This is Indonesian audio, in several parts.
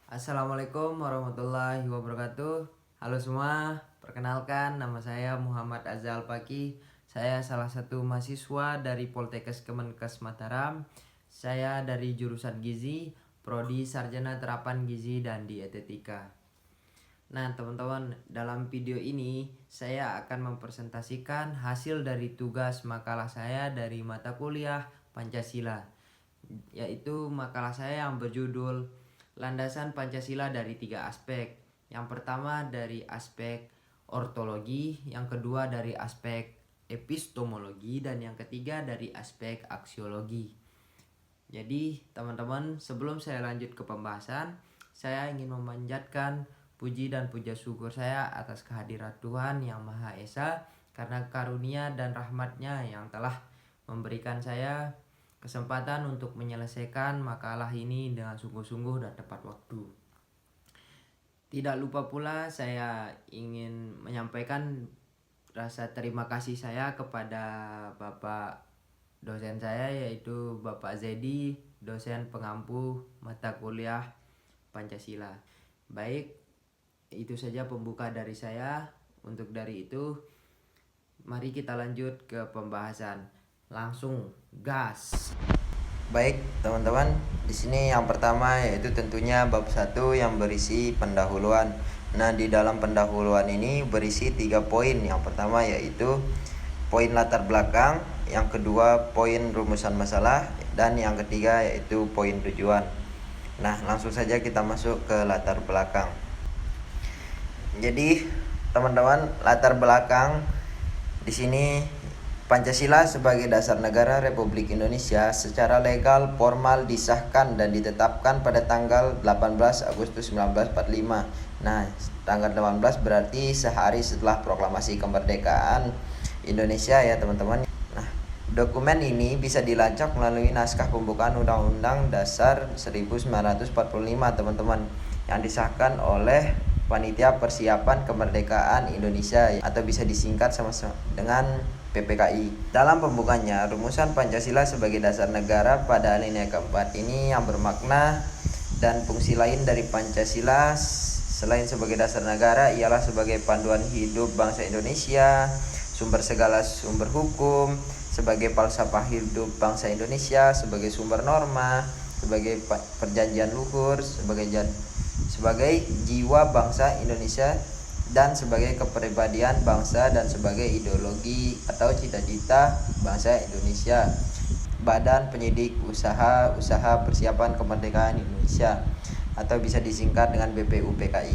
Assalamualaikum warahmatullahi wabarakatuh. Halo semua, perkenalkan nama saya Muhammad Azal Paki. Saya salah satu mahasiswa dari Poltekkes Kemenkes Mataram. Saya dari jurusan Gizi, Prodi Sarjana Terapan Gizi dan Dietetika. Nah, teman-teman, dalam video ini saya akan mempresentasikan hasil dari tugas makalah saya dari mata kuliah Pancasila, yaitu makalah saya yang berjudul Landasan Pancasila dari 3 aspek. Yang pertama dari aspek ortologi, yang kedua dari aspek epistemologi, dan yang ketiga dari aspek aksiologi. Jadi teman-teman, sebelum saya lanjut ke pembahasan, saya ingin memanjatkan puji dan puja syukur saya atas kehadiran Tuhan Yang Maha Esa, karena karunia dan rahmatnya yang telah memberikan saya kesempatan untuk menyelesaikan makalah ini dengan sungguh-sungguh dan tepat waktu. Tidak lupa pula saya ingin menyampaikan rasa terima kasih saya kepada Bapak dosen saya, yaitu Bapak Zedi, dosen pengampu mata kuliah Pancasila. Baik, itu saja pembuka dari saya. Untuk dari itu, mari kita lanjut ke pembahasan. Langsung gas. Baik, teman-teman, di sini yang pertama yaitu tentunya bab 1 yang berisi pendahuluan. Nah, di dalam pendahuluan ini berisi 3 poin. Yang pertama yaitu poin latar belakang, yang kedua poin rumusan masalah, dan yang ketiga yaitu poin tujuan. Nah, langsung saja kita masuk ke latar belakang. Jadi, teman-teman, latar belakang di sini Pancasila sebagai dasar negara Republik Indonesia secara legal formal disahkan dan ditetapkan pada tanggal 18 Agustus 1945. Nah, tanggal 18 berarti sehari setelah proklamasi kemerdekaan Indonesia ya, teman-teman. Nah, dokumen ini bisa dilacak melalui naskah pembukaan Undang-Undang Dasar 1945, teman-teman, yang disahkan oleh Panitia Persiapan Kemerdekaan Indonesia atau bisa disingkat sama-sama dengan PPKI. Dalam pembukanya, rumusan Pancasila sebagai dasar negara pada alinea keempat ini yang bermakna dan fungsi lain dari Pancasila selain sebagai dasar negara ialah sebagai panduan hidup bangsa Indonesia, sumber segala sumber hukum, sebagai falsafah hidup bangsa Indonesia, sebagai sumber norma, sebagai perjanjian luhur, sebagai jiwa bangsa Indonesia, dan sebagai kepribadian bangsa, dan sebagai ideologi atau cita-cita bangsa Indonesia. Badan Penyidik Usaha Persiapan Kemerdekaan Indonesia atau bisa disingkat dengan BPUPKI.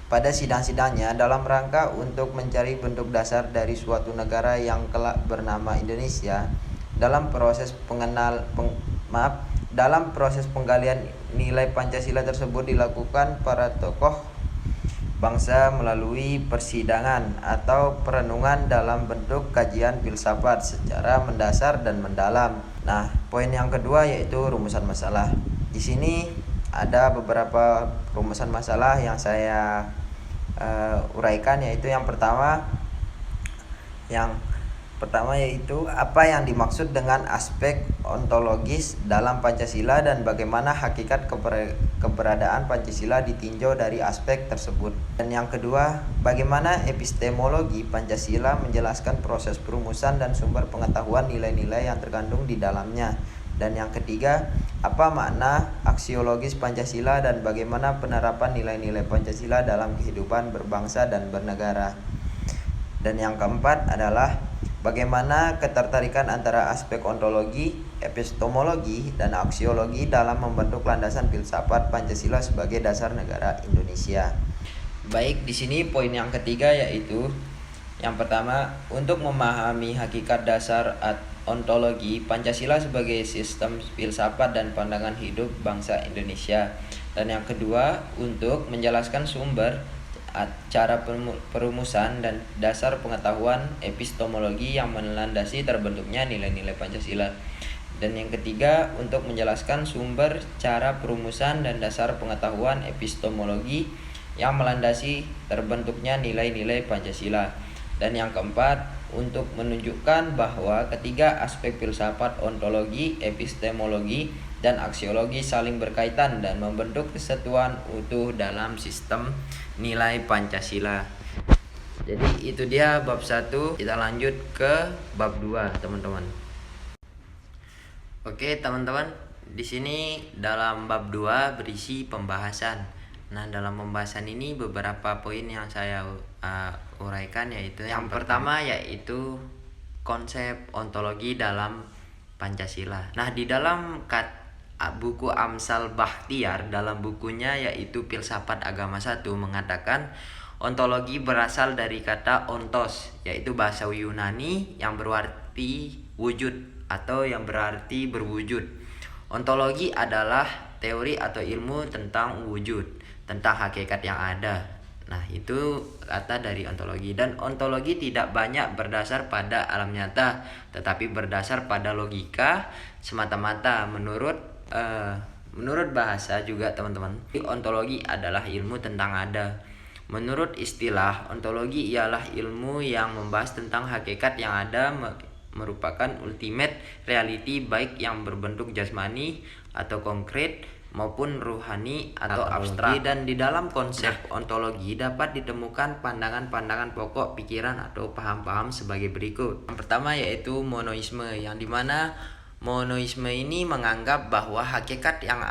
Pada sidang-sidangnya dalam rangka untuk mencari bentuk dasar dari suatu negara yang kelak bernama Indonesia, dalam proses penggalian nilai Pancasila tersebut dilakukan para tokoh bangsa melalui persidangan atau perenungan dalam bentuk kajian filsafat secara mendasar dan mendalam. Nah, poin yang kedua yaitu rumusan masalah. Di sini ada beberapa rumusan masalah yang saya uraikan, yaitu yang pertama yaitu apa yang dimaksud dengan aspek ontologis dalam Pancasila dan bagaimana hakikat keberadaan Pancasila ditinjau dari aspek tersebut. Dan yang kedua, bagaimana epistemologi Pancasila menjelaskan proses perumusan dan sumber pengetahuan nilai-nilai yang terkandung di dalamnya. Dan yang ketiga, apa makna aksiologis Pancasila dan bagaimana penerapan nilai-nilai Pancasila dalam kehidupan berbangsa dan bernegara. Dan yang keempat adalah bagaimana ketertarikan antara aspek ontologi, epistemologi, dan aksiologi dalam membentuk landasan filsafat Pancasila sebagai dasar negara Indonesia. Baik, di sini poin yang ketiga yaitu yang pertama, untuk memahami hakikat dasar ontologi Pancasila sebagai sistem filsafat dan pandangan hidup bangsa Indonesia. Dan yang kedua, untuk menjelaskan sumber, cara perumusan, dan dasar pengetahuan epistemologi yang melandasi terbentuknya nilai-nilai Pancasila. Dan yang ketiga, untuk menjelaskan sumber, cara perumusan, dan dasar pengetahuan epistemologi yang melandasi terbentuknya nilai-nilai Pancasila. Dan yang keempat, untuk menunjukkan bahwa ketiga aspek filsafat, ontologi, epistemologi, dan aksiologi saling berkaitan dan membentuk kesatuan utuh dalam sistem nilai Pancasila. Jadi itu dia bab 1. Kita lanjut ke bab 2, teman-teman. Oke, teman-teman. Di sini dalam bab 2 berisi pembahasan. Nah, dalam pembahasan ini beberapa poin yang saya uraikan, yaitu yang pertama yaitu konsep ontologi dalam Pancasila. Nah, di dalam buku Amsal Bakhtiar, dalam bukunya yaitu Filsafat Agama 1, mengatakan ontologi berasal dari kata ontos, yaitu bahasa Yunani yang berarti wujud atau yang berarti berwujud. Ontologi adalah teori atau ilmu tentang wujud, tentang hakikat yang ada. Nah, itu kata dari ontologi. Dan ontologi tidak banyak berdasar pada alam nyata, tetapi berdasar pada logika semata-mata. Menurut bahasa juga, teman-teman, ontologi adalah ilmu tentang ada. Menurut istilah, ontologi ialah ilmu yang membahas tentang hakikat yang ada, merupakan ultimate reality, baik yang berbentuk jasmani atau konkret maupun ruhani atau abstrak. Dan di dalam konsep ontologi dapat ditemukan pandangan-pandangan pokok pikiran atau paham-paham sebagai berikut. Yang pertama yaitu monoisme, yang dimana monoisme ini menganggap bahwa hakikat yang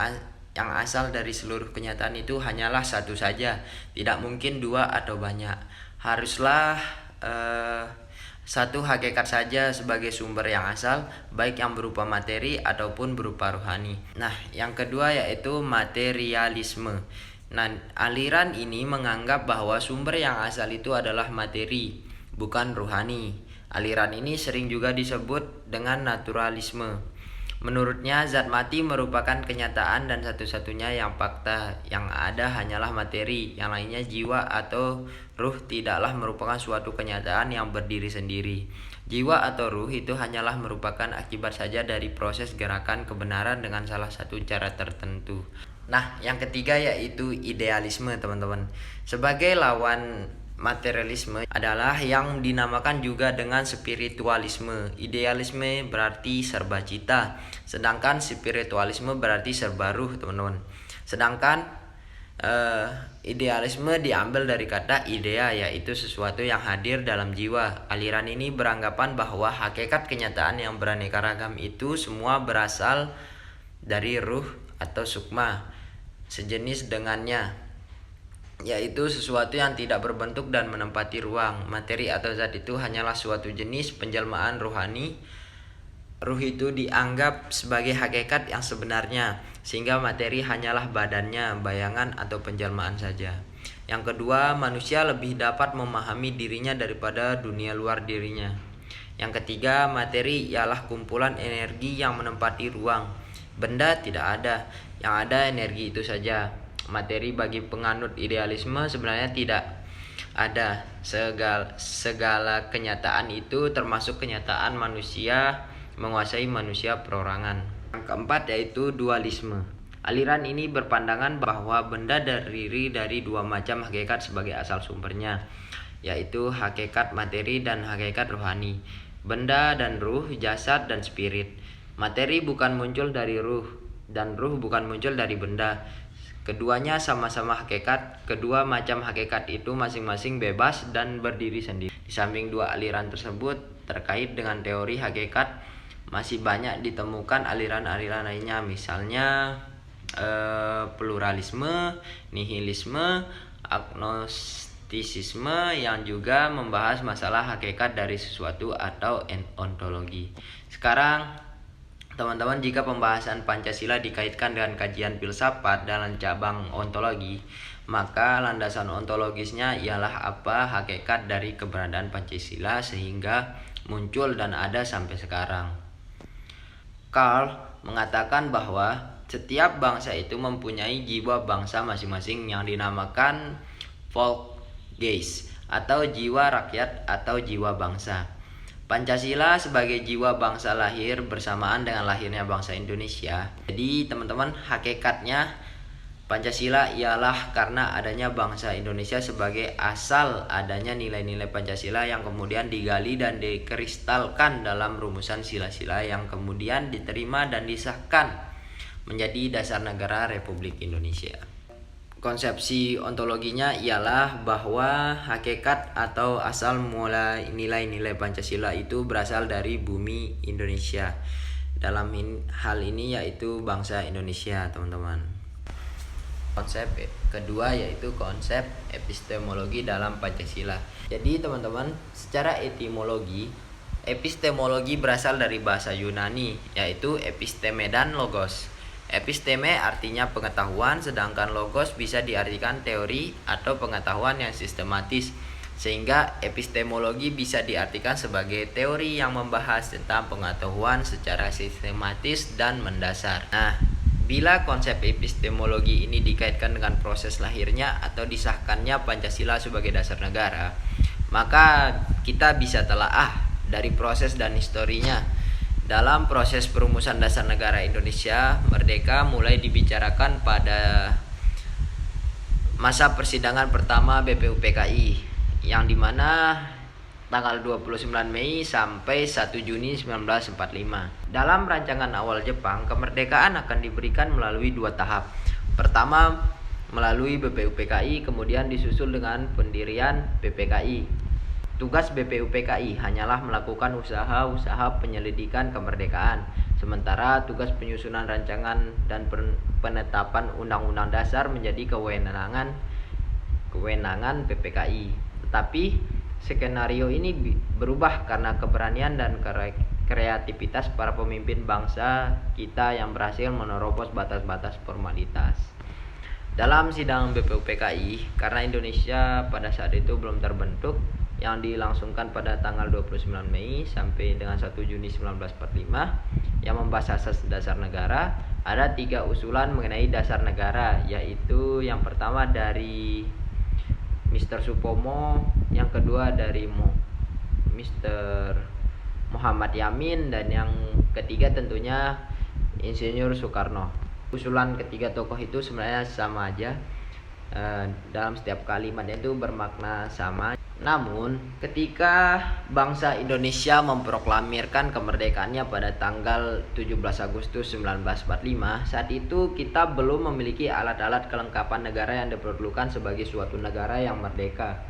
asal dari seluruh kenyataan itu hanyalah satu saja, tidak mungkin dua atau banyak. Haruslah satu hakikat saja sebagai sumber yang asal, baik yang berupa materi ataupun berupa rohani. Nah, yang kedua yaitu materialisme. Nah, aliran ini menganggap bahwa sumber yang asal itu adalah materi, bukan rohani. Aliran ini sering juga disebut dengan naturalisme. Menurutnya, zat mati merupakan kenyataan dan satu-satunya yang fakta. Yang ada hanyalah materi, yang lainnya jiwa atau ruh tidaklah merupakan suatu kenyataan yang berdiri sendiri. Jiwa atau ruh itu hanyalah merupakan akibat saja dari proses gerakan kebenaran dengan salah satu cara tertentu. Nah, yang ketiga yaitu idealisme, teman-teman. Sebagai lawan materialisme adalah yang dinamakan juga dengan spiritualisme. Idealisme berarti serba cita, sedangkan spiritualisme berarti serba ruh, teman-teman. Sedangkan idealisme diambil dari kata idea, yaitu sesuatu yang hadir dalam jiwa. Aliran ini beranggapan bahwa hakikat kenyataan yang beraneka ragam itu semua berasal dari ruh atau sukma, sejenis dengannya, yaitu sesuatu yang tidak berbentuk dan menempati ruang. Materi atau zat itu hanyalah suatu jenis penjelmaan rohani. Ruh itu dianggap sebagai hakikat yang sebenarnya, sehingga materi hanyalah badannya, bayangan atau penjelmaan saja. Yang kedua, manusia lebih dapat memahami dirinya daripada dunia luar dirinya. Yang ketiga, materi ialah kumpulan energi yang menempati ruang. Benda tidak ada, yang ada energi itu saja. Materi bagi penganut idealisme sebenarnya tidak ada. Segala kenyataan itu termasuk kenyataan manusia menguasai manusia perorangan. Yang keempat yaitu dualisme. Aliran ini berpandangan bahwa benda terdiri dari dua macam hakikat sebagai asal sumbernya, yaitu hakikat materi dan hakikat rohani. Benda dan ruh, jasad dan spirit. Materi bukan muncul dari ruh, dan ruh bukan muncul dari benda. Keduanya sama-sama hakikat. Kedua macam hakikat itu masing-masing bebas dan berdiri sendiri. Di samping dua aliran tersebut, terkait dengan teori hakikat masih banyak ditemukan aliran-aliran lainnya, misalnya pluralisme, nihilisme, agnostisisme, yang juga membahas masalah hakikat dari sesuatu atau ontologi. Sekarang, teman-teman, jika pembahasan Pancasila dikaitkan dengan kajian filsafat dalam cabang ontologi, maka landasan ontologisnya ialah apa hakikat dari keberadaan Pancasila sehingga muncul dan ada sampai sekarang. Karl mengatakan bahwa setiap bangsa itu mempunyai jiwa bangsa masing-masing yang dinamakan Volksgeist atau jiwa rakyat atau jiwa bangsa. Pancasila sebagai jiwa bangsa lahir bersamaan dengan lahirnya bangsa Indonesia. Jadi teman-teman, hakikatnya Pancasila ialah karena adanya bangsa Indonesia sebagai asal adanya nilai-nilai Pancasila yang kemudian digali dan dikristalkan dalam rumusan sila-sila yang kemudian diterima dan disahkan menjadi dasar negara Republik Indonesia. Konsepsi ontologinya ialah bahwa hakikat atau asal mula nilai-nilai Pancasila itu berasal dari bumi Indonesia. Dalam hal ini yaitu bangsa Indonesia, teman-teman. Konsep kedua yaitu konsep epistemologi dalam Pancasila. Jadi teman-teman, secara epistemologi berasal dari bahasa Yunani, yaitu episteme dan logos. Episteme artinya pengetahuan, sedangkan logos bisa diartikan teori atau pengetahuan yang sistematis. Sehingga epistemologi bisa diartikan sebagai teori yang membahas tentang pengetahuan secara sistematis dan mendasar. Nah, bila konsep epistemologi ini dikaitkan dengan proses lahirnya atau disahkannya Pancasila sebagai dasar negara, maka kita bisa telaah dari proses dan historinya. Dalam proses perumusan dasar negara Indonesia merdeka mulai dibicarakan pada masa persidangan pertama BPUPKI, yang dimana tanggal 29 Mei sampai 1 Juni 1945. Dalam rancangan awal Jepang, kemerdekaan akan diberikan melalui 2 tahap. Pertama melalui BPUPKI, kemudian disusul dengan pendirian BPKI. Tugas BPUPKI hanyalah melakukan usaha-usaha penyelidikan kemerdekaan, sementara tugas penyusunan rancangan dan penetapan undang-undang dasar menjadi kewenangan BPKI. Tetapi skenario ini berubah karena keberanian dan kreativitas para pemimpin bangsa kita yang berhasil menerobos batas-batas formalitas. Dalam sidang BPUPKI, karena Indonesia pada saat itu belum terbentuk, yang dilangsungkan pada tanggal 29 Mei sampai dengan 1 Juni 1945 yang membahas asas dasar negara, ada 3 usulan mengenai dasar negara, yaitu yang pertama dari Mr. Supomo, yang kedua dari Mr. Muhammad Yamin, dan yang ketiga tentunya Insinyur Soekarno. Usulan ketiga tokoh itu sebenarnya sama aja, dalam setiap kalimatnya itu bermakna sama. Namun, ketika bangsa Indonesia memproklamirkan kemerdekaannya pada tanggal 17 Agustus 1945, saat itu kita belum memiliki alat-alat kelengkapan negara yang diperlukan sebagai suatu negara yang merdeka.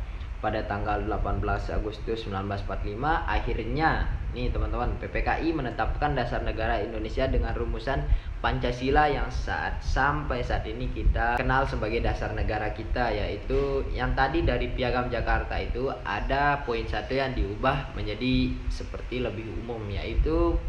Pada tanggal 18 Agustus 1945, akhirnya nih teman-teman, PPKI menetapkan dasar negara Indonesia dengan rumusan Pancasila yang sampai saat ini kita kenal sebagai dasar negara kita, yaitu yang tadi dari Piagam Jakarta itu ada poin 1 yang diubah menjadi seperti lebih umum, yaitu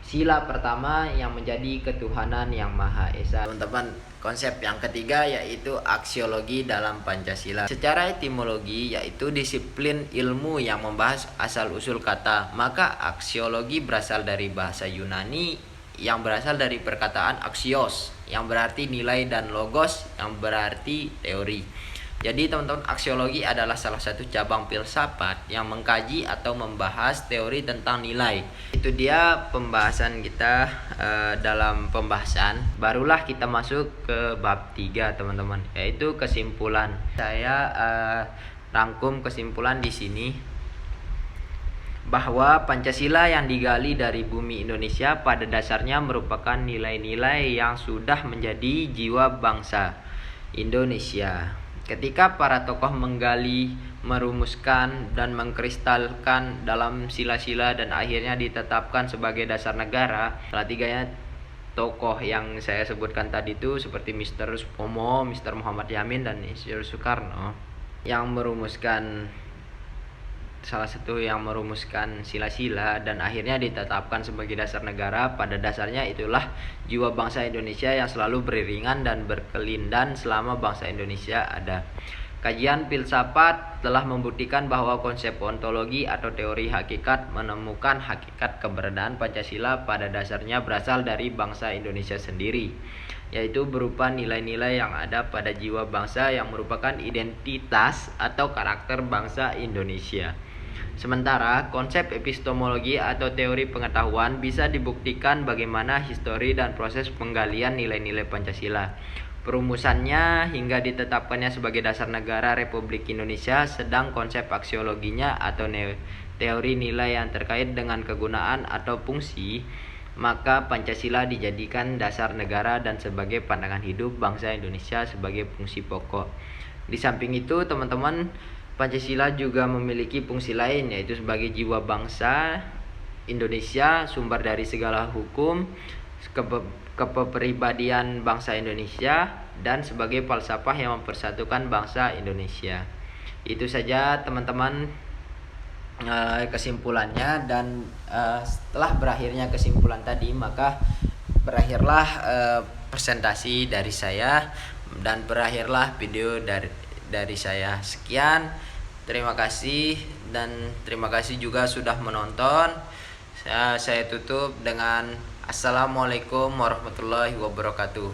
sila pertama yang menjadi ketuhanan yang Maha Esa. Teman-teman, konsep yang ketiga yaitu aksiologi dalam Pancasila. Secara etimologi yaitu disiplin ilmu yang membahas asal-usul kata, maka aksiologi berasal dari bahasa Yunani yang berasal dari perkataan aksios yang berarti nilai dan logos yang berarti teori. Jadi teman-teman, aksiologi adalah salah satu cabang filsafat yang mengkaji atau membahas teori tentang nilai. Itu dia pembahasan kita. Dalam pembahasan barulah kita masuk ke bab 3 teman-teman, yaitu kesimpulan. Saya rangkum kesimpulan di sini bahwa Pancasila yang digali dari bumi Indonesia pada dasarnya merupakan nilai-nilai yang sudah menjadi jiwa bangsa Indonesia. Ketika para tokoh menggali, merumuskan, dan mengkristalkan dalam sila-sila dan akhirnya ditetapkan sebagai dasar negara, salah tiganya tokoh yang saya sebutkan tadi itu seperti Mr. Supomo, Mr. Muhammad Yamin, dan Insinyur Soekarno yang merumuskan sila-sila dan akhirnya ditetapkan sebagai dasar negara. Pada dasarnya itulah jiwa bangsa Indonesia yang selalu beriringan dan berkelindan selama bangsa Indonesia ada. Kajian filsafat telah membuktikan bahwa konsep ontologi atau teori hakikat menemukan hakikat keberadaan Pancasila pada dasarnya berasal dari bangsa Indonesia sendiri, yaitu berupa nilai-nilai yang ada pada jiwa bangsa yang merupakan identitas atau karakter bangsa Indonesia. Sementara konsep epistemologi atau teori pengetahuan bisa dibuktikan bagaimana histori dan proses penggalian nilai-nilai Pancasila, perumusannya hingga ditetapkannya sebagai dasar negara Republik Indonesia, sedang konsep aksiologinya atau teori nilai yang terkait dengan kegunaan atau fungsi maka Pancasila dijadikan dasar negara dan sebagai pandangan hidup bangsa Indonesia sebagai fungsi pokok. Di samping itu, teman-teman, Pancasila juga memiliki fungsi lain, yaitu sebagai jiwa bangsa Indonesia, sumber dari segala hukum, kepribadian bangsa Indonesia, dan sebagai falsafah yang mempersatukan bangsa Indonesia. Itu saja, teman-teman, kesimpulannya. Dan setelah berakhirnya kesimpulan tadi, maka berakhirlah presentasi dari saya dan berakhirlah video dari saya. Sekian, terima kasih, dan terima kasih juga sudah menonton. Saya tutup dengan Assalamualaikum warahmatullahi wabarakatuh.